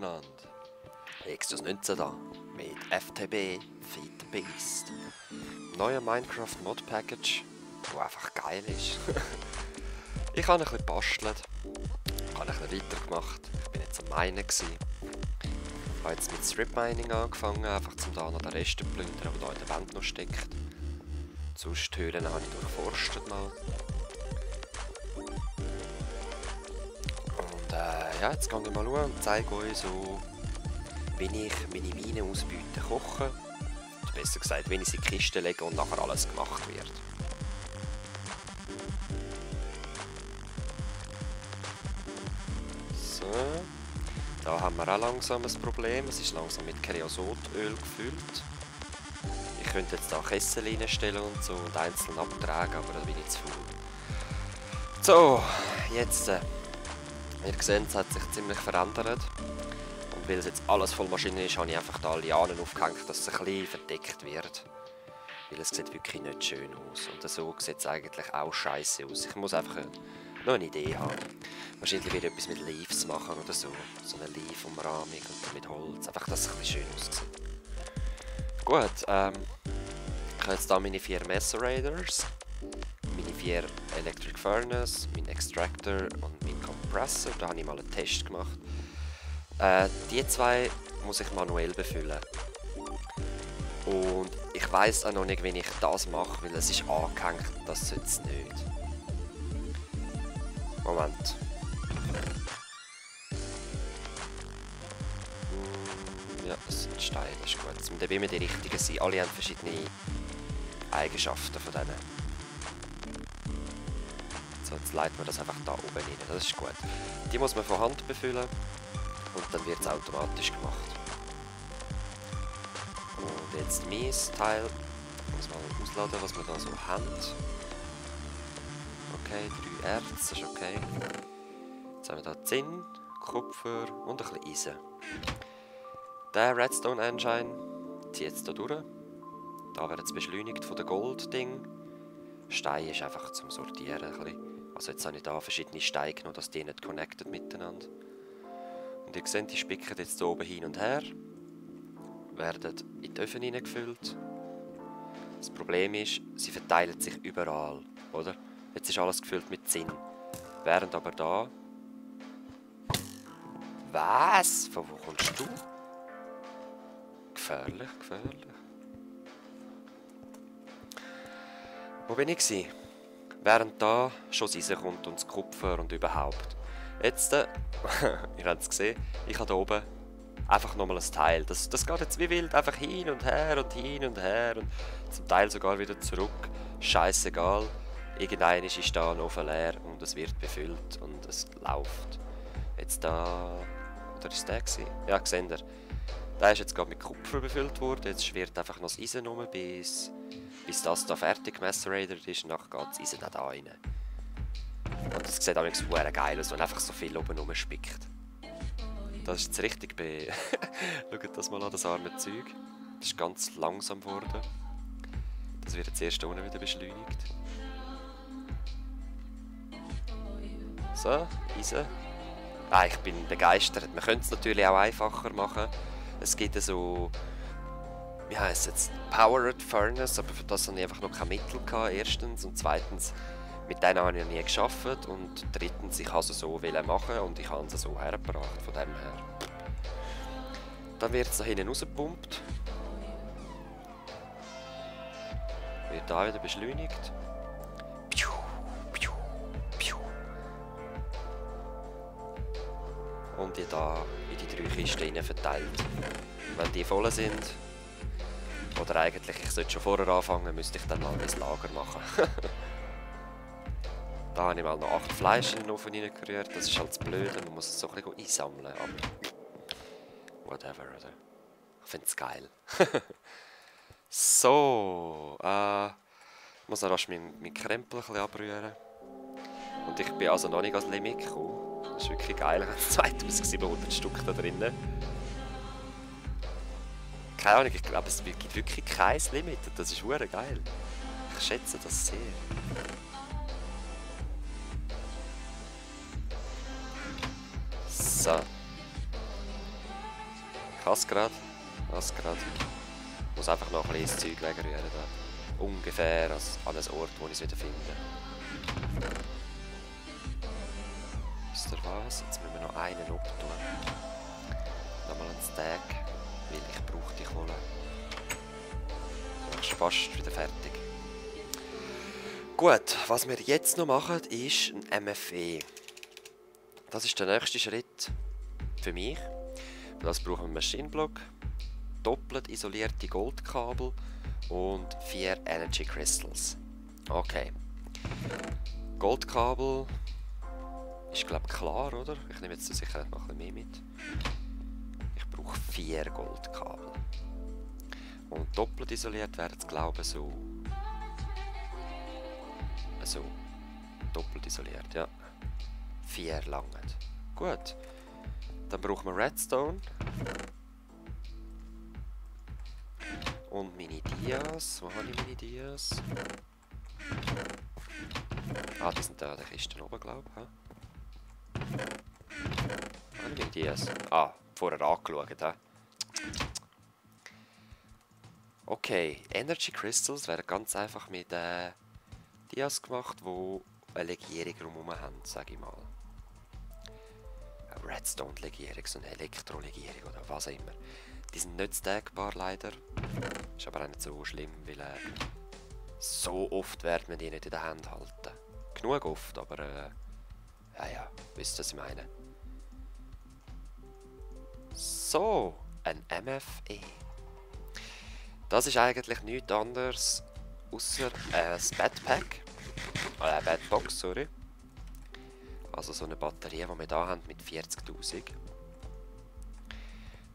miteinander. Exodus 19 da, mit FTB Feed the Beast. Neuer Minecraft Mod Package, das einfach geil ist. Ich habe ein bisschen gebastelt, ich habe ein bisschen weitergemacht, ich bin jetzt am Minen gewesen. Ich habe jetzt mit Strip Mining angefangen, einfach um da noch den Rest zu plündern, der hier in der Wand noch steckt. Sonst die Höhlen habe ich durchforstet mal. Und ja, jetzt gehe ich mal schauen und zeige euch so, wie ich meine Minenausbeute koche. Oder besser gesagt, wenn ich sie in die Kiste lege und nachher alles gemacht wird. So. Da haben wir auch langsam ein Problem. Es ist langsam mit Kreosotöl gefüllt. Ich könnte jetzt da Kessel reinstellen und so und einzeln abtragen, aber da bin ich zu faul. So, jetzt. Ihr seht, es hat sich ziemlich verändert. Und weil es jetzt alles voll Maschine ist, habe ich einfach da Lianen aufgehängt, dass es ein bisschen verdeckt wird. Weil es sieht wirklich nicht schön aus. Und so sieht es eigentlich auch scheiße aus. Ich muss einfach noch eine Idee haben. Wahrscheinlich wieder etwas mit Leaves machen oder so. So eine Leaf-Umrahmung und dann mit Holz. Einfach, dass es ein bisschen schön aussieht. Gut, ich habe jetzt hier meine 4 Macerators, meine 4 Electric Furnace, mein Extractor und mein Compressor. Da habe ich mal einen Test gemacht. Die zwei muss ich manuell befüllen. Und ich weiss auch noch nicht, wie ich das mache, weil es ist angehängt, das sollte es nicht. Moment. Ja, das sind Steine, das ist gut. Es müssen immer die richtigen sein. Alle haben verschiedene Eigenschaften von denen. So, jetzt leiten wir das einfach da oben rein. Das ist gut. Die muss man von Hand befüllen und dann wird es automatisch gemacht. Und jetzt mein Teil. Ich muss mal ausladen, was wir da so haben. Okay, 3 Erz, das ist okay. Jetzt haben wir da Zinn, Kupfer und ein bisschen Eisen. Der Redstone Engine zieht jetzt hier durch. Da wird es beschleunigt von der Gold-Ding. Stein ist einfach zum Sortieren. Ein bisschen. Also jetzt habe ich da verschiedene Steine genommen, dass die nicht connected miteinander. Und ihr seht, die spicken jetzt hier oben hin und her. Werden in die Öfen hineingefüllt. Das Problem ist, sie verteilen sich überall, oder? Jetzt ist alles gefüllt mit Zinn. Während aber da... Was? Von wo kommst du? Gefährlich, gefährlich. Wo bin ich? Während da schon das Eisen kommt und das Kupfer und überhaupt. Jetzt, ihr habt es gesehen, ich habe hier oben einfach nochmal ein Teil. Das geht jetzt wie wild, einfach hin und her und hin und her und zum Teil sogar wieder zurück. Scheißegal. Irgendein ist da noch leer und es wird befüllt und es läuft. Jetzt da... Oder ist der gewesen? Ja, seht ihr. Der ist jetzt gerade mit Kupfer befüllt worden. Jetzt schwirrt einfach noch das Eisen rum, bis das da fertig macerated ist. Und nachher geht das Eisen da rein. Und das sieht auch sehr geil aus, wenn einfach so viel oben rumspickt. Das ist jetzt richtig Schaut das mal an, das arme Zeug. Das ist ganz langsam geworden. Das wird jetzt erst unten wieder beschleunigt. So, Eisen. Ah, ich bin begeistert. Man könnte es natürlich auch einfacher machen. Es gibt so, wie heisst es jetzt, Powered Furnace, aber für das habe ich einfach noch keine Mittel gehabt, erstens. Und zweitens, mit denen habe ich noch nie geschafft. Und drittens, ich wollte es so machen und ich habe es so hergebracht, von dem her. Dann wird es da hinten rausgepumpt. Wird da wieder beschleunigt. Und die da in die 3 Kisten rein verteilt. Wenn die voll sind, oder eigentlich, ich sollte schon vorher anfangen, müsste ich dann mal mein Lager machen. Da habe ich mal noch 8 Fleisch in den Ofen reingerührt, das ist halt das Blöde, man muss es so ein bisschen einsammeln, aber whatever, oder? Ich finde es geil. So, ich muss noch rasch meinen Krempel ein bisschen abrühren. Und ich bin also noch nicht ans Limit gekommen. Das ist wirklich geil, ich habe 2700 Stück da drinnen. Keine Ahnung, ich glaube, es gibt wirklich kein Limit. Das ist verdammt geil. Ich schätze das sehr. So. Ich hasse gerade. Ich muss einfach noch ein bisschen das Zeug wegrühren. Da. Ungefähr an einem Ort, wo ich es wieder finde. Wisst ihr was? Jetzt müssen wir noch einen abtun. Nochmal einen Stack, weil ich brauche die Kohle. Ich bin fast wieder fertig. Gut, was wir jetzt noch machen, ist ein MFE. Das ist der nächste Schritt für mich. Für das brauchen wir einen Maschinenblock, doppelt isolierte Goldkabel und 4 Energy Crystals. Okay. Goldkabel ist, glaube ich, klar, oder? Ich nehme jetzt zur Sicherheit noch ein bisschen mehr mit. Ich brauche 4 Goldkabel. Und doppelt isoliert werden es, glaube ich, so. So. Doppelt isoliert, ja. 4 langen. Gut. Dann brauchen wir Redstone. Und meine Dias. Wo habe ich meine Dias? Ah, die sind da in der Kiste oben, glaube ich. Wo habe ich meine Dias? Ah, vorher angeschaut, hä? Okay, Energy Crystals werden ganz einfach mit Dias gemacht, die eine Legierung drumherum haben, sage ich mal. Eine Redstone-Legierung, so eine Elektro-Legierung oder was auch immer. Die sind nicht stackbar, leider. Ist aber auch nicht so schlimm, weil so oft wird man die nicht in der Hand halten. Genug oft, aber ja, wisst ihr, was ich meine. So, ein MFE. Das ist eigentlich nichts anderes außer ein Batpack. Eine Batbox, sorry. Also so eine Batterie, die wir hier haben mit 40'000.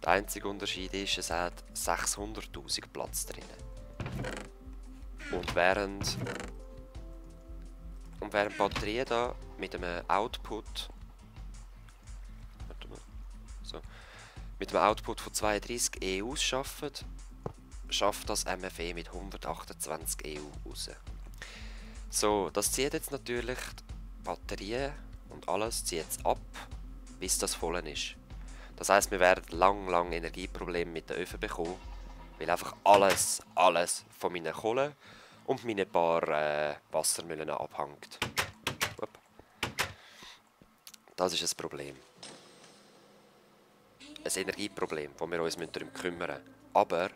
Der einzige Unterschied ist, es hat 600'000 Platz drin. Und während die Batterie da mit einem Output mit einem Output von 32 EU schafft das MFE mit 128 EU raus. So, das zieht jetzt natürlich die Batterie und alles zieht jetzt ab, bis das voll ist. Das heisst, wir werden lang Energieprobleme mit den Öfen bekommen, weil einfach alles von meinen Kohle und meinen paar Wassermühlen abhängt. Das ist ein Problem. Ein Energieproblem, wo wir uns darum kümmern müssen. Aber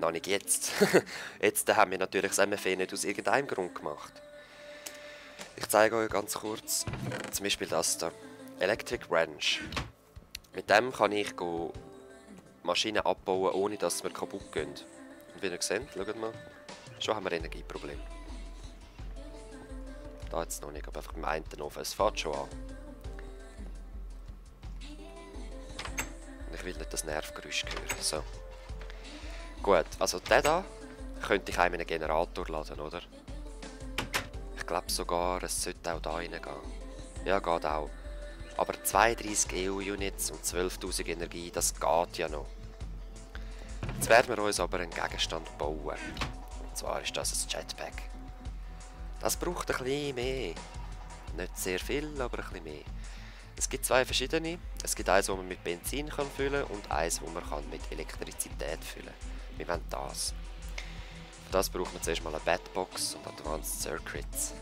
noch nicht jetzt. Jetzt haben wir natürlich das MFE nicht aus irgendeinem Grund gemacht. Ich zeige euch ganz kurz, zum Beispiel das hier. Electric Wrench. Mit dem kann ich Maschinen abbauen, ohne dass sie mir kaputt gehen. Und wie ihr seht, schaut mal, schon haben wir ein Energieproblem. Da jetzt noch nicht, aber einfach beim einen Ofen. Es fährt schon an. Und ich will nicht das Nervgeräusch hören. So. Gut, also den da könnte ich auch in einen Generator laden, oder? Ich glaube sogar, es sollte auch da reingehen. Ja, geht auch. Aber 32 EU-Units und 12'000 Energie, das geht ja noch. Jetzt werden wir uns aber einen Gegenstand bauen. Und zwar ist das ein Jetpack. Das braucht ein bisschen mehr. Nicht sehr viel, aber ein bisschen mehr. Es gibt zwei verschiedene. Es gibt eins, das man mit Benzin füllen kann und eins, das man mit Elektrizität füllen kann. Wir wollen das. Für das braucht man zuerst mal eine Batbox und Advanced Circuits.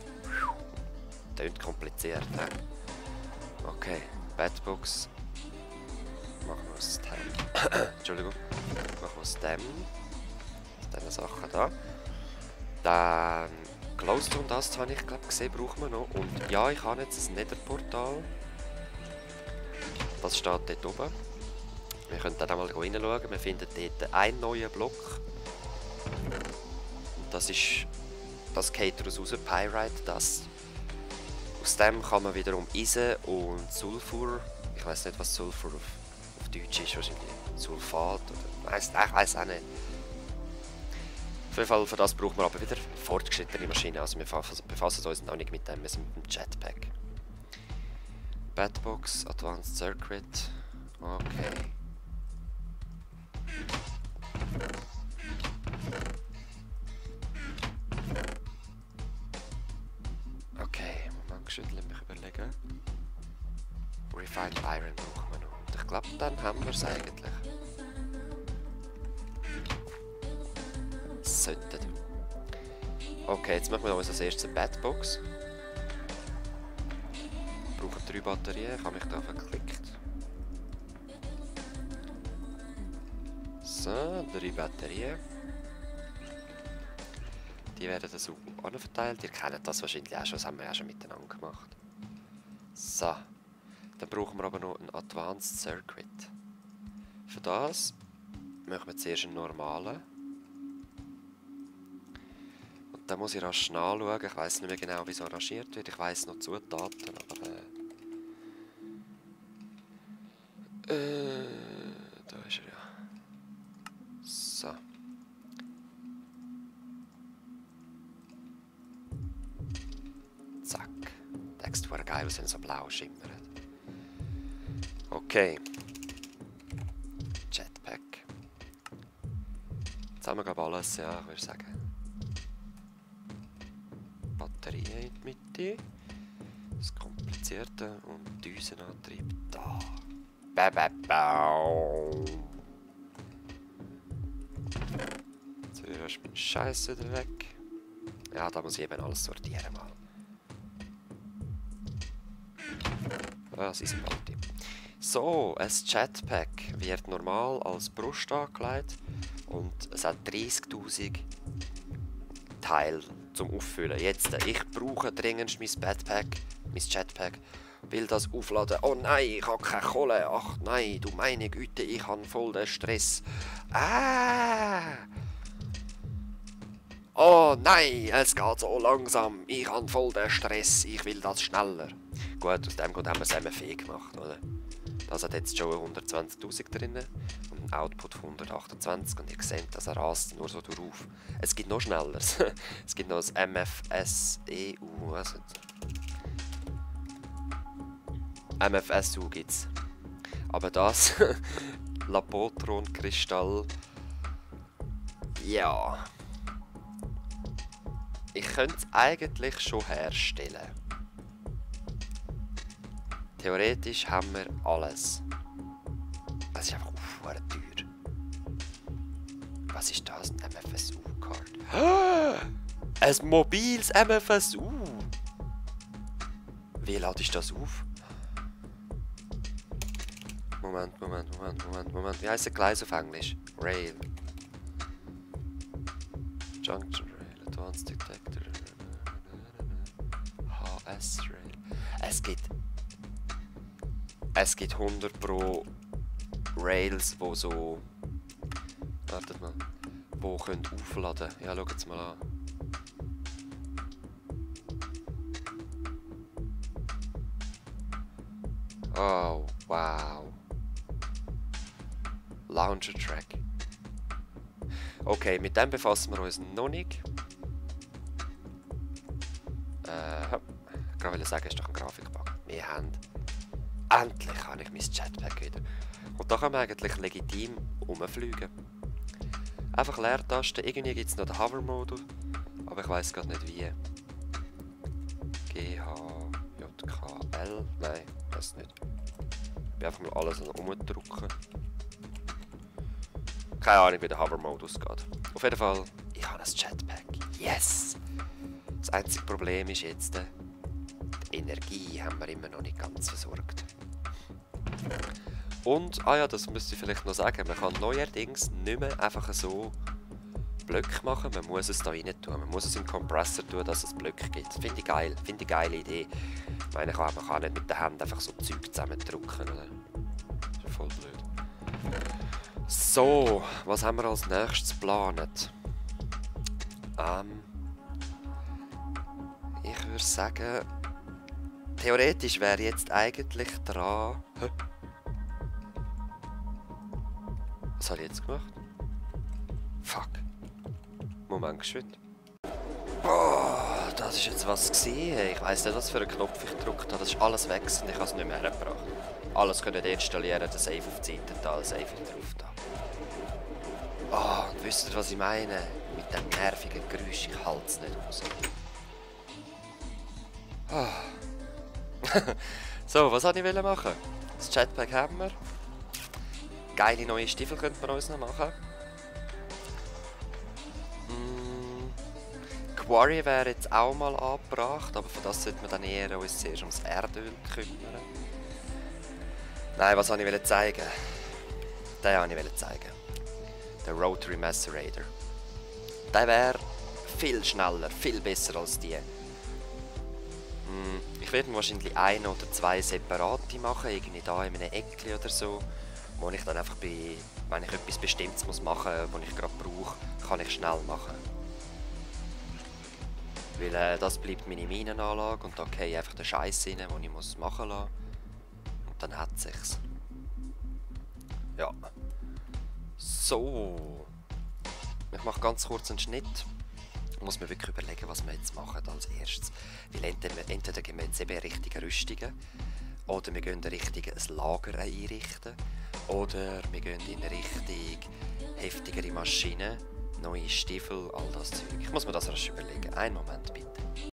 Klingt kompliziert, he? Okay, Batbox. Machen wir aus dem. Entschuldigung. Machen wir aus dem. Aus diesen Sachen da. Dann Glowstone Dust habe ich glaube gesehen, brauchen wir noch. Und ja, ich habe jetzt ein Netherportal. Das steht dort oben. Wir können dann einmal reinschauen. Wir finden dort einen neuen Block. Und das geht daraus raus, Pyrite Dust. Aus dem kann man wiederum Eisen und Sulfur. Ich weiß nicht, was Sulfur auf Deutsch ist, wahrscheinlich Sulfat oder ich weiß auch nicht. Auf jeden Fall, für das brauchen wir aber wieder fortgeschrittene Maschinen. Also wir befassen uns noch nicht mit dem, wir sind mit dem Jetpack. Batbox, Advanced Circuit. Okay. Okay, Moment, schütteln mich überlegen. Refined Iron brauchen wir noch. Und ich glaube, dann haben wir es eigentlich. Sollten. Okay, jetzt machen wir uns als erstes eine Batbox. Wir brauchen 3 Batterien, ich habe mich da verklickt. So, 3 Batterien. Die werden so verteilt. Ihr kennt das wahrscheinlich auch schon, das haben wir ja schon miteinander gemacht. So. Dann brauchen wir aber noch einen Advanced Circuit. Für das machen wir zuerst einen normalen. Und dann muss ich rasch nachschauen. Ich weiss nicht mehr genau, wie es arrangiert wird. Ich weiss noch Zutaten, aber da ist er ja. So. Zack. Das sieht geil aus, wenn es so blau schimmert. Okay. Jetpack. Jetzt haben wir glaube alles, ja, ich würde sagen. Batterien in die Mitte. Das Komplizierte und Düsenantrieb da. Bau. Zuerst mein Scheiß wieder weg. Ja, da muss ich eben alles sortieren mal. Ah, sie sind Party. So, ein Jetpack wird normal als Brust angelegt und es hat 30.000 Teile zum Auffüllen. Jetzt, ich brauche dringend mein Jetpack, will das aufladen. Oh nein, ich habe keine Kohle. Ach nein, du meine Güte, ich habe voll den Stress. Oh nein, es geht so langsam. Ich habe voll den Stress. Ich will das schneller. Gut, aus dem Grund haben wir es MFE gemacht, oder? Das hat jetzt schon 120.000 drin und einen Output von 128 und ihr seht, dass er rast nur so drauf. Es gibt noch schneller. Es gibt noch das MFSEU. Also MFSU gibt es. Aber das Lapotron Kristall. Ja. Ich könnte es eigentlich schon herstellen. Theoretisch haben wir alles. Es ist einfach teuer. Was ist das? Ein MFSU-Card. Ein mobiles MFSU! Wie lade ich das auf? Moment. Wie heisst der Gleis auf Englisch? Rail. Junction Rail, Advanced Detector. HS Rail. Es gibt 100 pro Rails, wo so... Wartet mal. Wo können aufladen. Ja, schaut es mal an. Oh, wow. Launcher Track. Okay, mit dem befassen wir uns noch nicht. Ich wollte sagen, es ist doch ein Grafikbug. Wir haben... Endlich habe ich mein Jetpack wieder. Und da kann man eigentlich legitim rumfliegen. Einfach Leertasten. Irgendwie gibt es noch den Hover-Modus. Aber ich weiss gerade nicht wie. G, H, J, K, L. Nein, das nicht. Ich will einfach mal alles umdrücken. Keine Ahnung, wie der Hover-Modus geht. Auf jeden Fall, ich habe ein Jetpack. Yes! Das einzige Problem ist jetzt, die Energie haben wir immer noch nicht ganz versorgt. Und, ja, das müsste ich vielleicht noch sagen, man kann neuerdings nicht mehr einfach so Blöcke machen, man muss es da rein tun, man muss es im Kompressor tun, dass es Blöcke gibt. Finde ich geil, finde ich eine geile Idee. Ich meine, man kann nicht mit der Hand einfach so Zeug zusammendrücken, oder? Das ist ja voll blöd. So, was haben wir als nächstes geplant? Ich würde sagen, theoretisch wäre jetzt eigentlich dran... Was habe ich jetzt gemacht? Fuck. Moment, geschwind. Boah, das ist jetzt was gewesen. Ich weiss nicht, was für einen Knopf ich gedrückt habe. Das ist alles weg und ich habe es nicht mehr hergebracht. Alles können installieren, den Save auf die Seite da, Save drauf da. Oh, und wisst ihr, was ich meine? Mit dem nervigen Geräusch, ich halte es nicht aus. Oh. So, was wollte ich machen? Das Jetpack haben wir. geile neue Stiefel könnte man uns noch machen. Quarry wäre jetzt auch mal angebracht, aber für das sollte man dann eher uns zuerst ums Erdöl kümmern. Nein, was wollte ich zeigen? Den wollte ich zeigen. Der Rotary Macerator. Der wäre viel schneller, viel besser als die. Ich werde wahrscheinlich 1 oder 2 separate machen, irgendwie da in einem Eckchen oder so, wo ich dann einfach wenn ich etwas Bestimmtes machen muss, was ich gerade brauche, kann ich schnell machen. Weil das bleibt meine Minenanlage und da gehe ich einfach den Scheiß rein, den ich machen lassen muss. Und dann hat es sich's. Ja. So. Ich mache ganz kurz einen Schnitt. Ich muss mir wirklich überlegen, was wir jetzt machen als erstes. Weil entweder gehen wir jetzt eben richtige Rüstungen, oder wir gehen Richtung ein Lager einrichten, oder wir gehen in Richtung heftigere Maschinen, neue Stiefel, all das Zeug. Ich muss mir das erst überlegen. Einen Moment bitte.